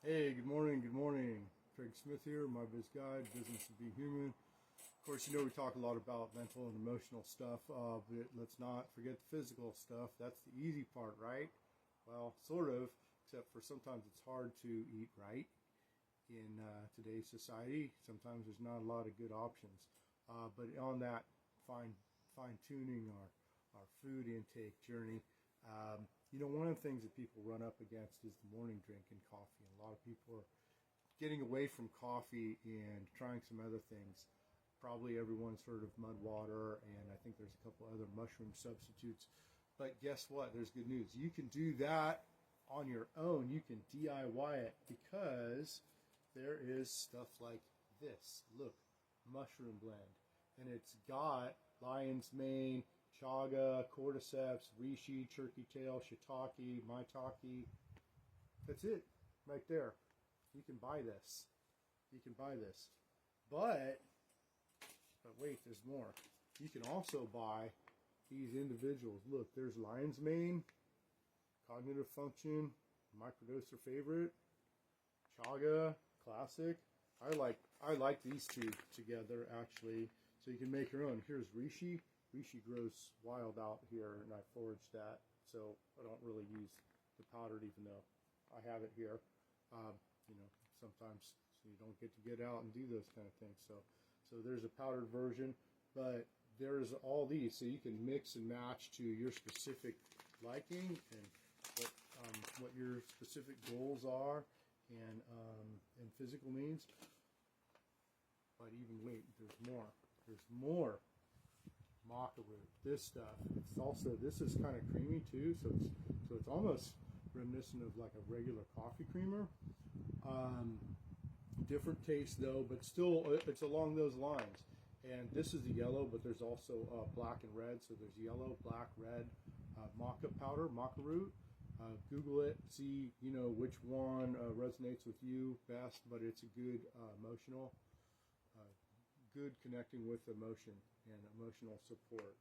Hey, good morning, good morning. Kraig Smyth here, MyBizGuide, Business of Being Human. Of course, we talk a lot about mental and emotional stuff, but let's not forget the physical stuff. That's the easy part, right? Well, sort of, except for sometimes it's hard to eat right in today's society. Sometimes there's not a lot of good options. But on that fine tuning our food intake journey, one of the things that people run up against is the morning drink and coffee. And a lot of people are getting away from coffee and trying some other things. Probably everyone's heard of mud water, and I think there's a couple other mushroom substitutes. But guess what? There's good news. You can do that on your own. You can DIY it because there is stuff like this. Look, mushroom blend. And it's got lion's mane, chaga, cordyceps, reishi, turkey tail, shiitake, maitake. That's it, right there. You can buy this. You can buy this. But wait, there's more. You can also buy these individuals. Look, there's lion's mane, cognitive function, microdoser favorite, chaga, classic. I like these two together actually. So you can make your own. Here's reishi. Reishi grows wild out here, and I foraged that, so I don't really use the powdered, even though I have it here. Sometimes you don't get out and do those kind of things. So there's a powdered version, but there's all these, so you can mix and match to your specific liking and what your specific goals are and physical needs. But even wait, there's more. There's more. Maca root, this stuff. This is kind of creamy too, so it's almost reminiscent of like a regular coffee creamer. Different taste though, but still it's along those lines. And this is the yellow, but there's also black and red. So there's yellow, black, red, maca powder, maca root. Google it, see which one resonates with you best. But it's a good emotional, good connecting with emotion and emotional support.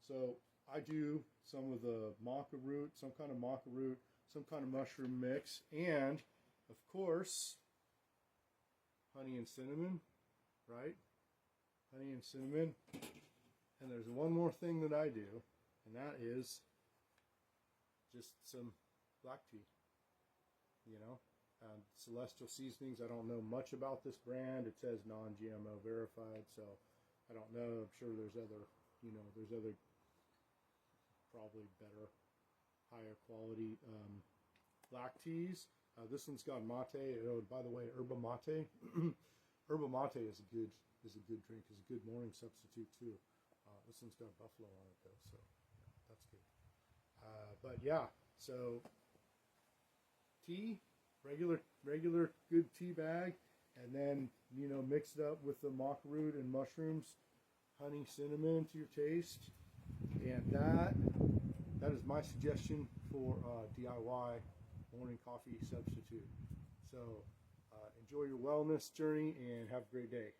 So I do some of the maca root, some kind of maca root, some kind of mushroom mix, and of course honey and cinnamon, right? Honey and cinnamon. And there's one more thing that I do, and that is just some black tea. Celestial Seasonings. I don't know much about this brand. It says non-GMO verified, so I don't know. I'm sure there's other, there's other probably better, higher quality black teas. This one's got mate. Oh, by the way, yerba mate. Yerba mate is a good drink. Is a good morning substitute too. This one's got buffalo on it though, so yeah, that's good. But yeah, so tea, regular good tea bag, and then mix it up with the maca root and mushrooms, honey, cinnamon to your taste, and that is my suggestion for DIY morning coffee substitute. So enjoy your wellness journey and have a great day.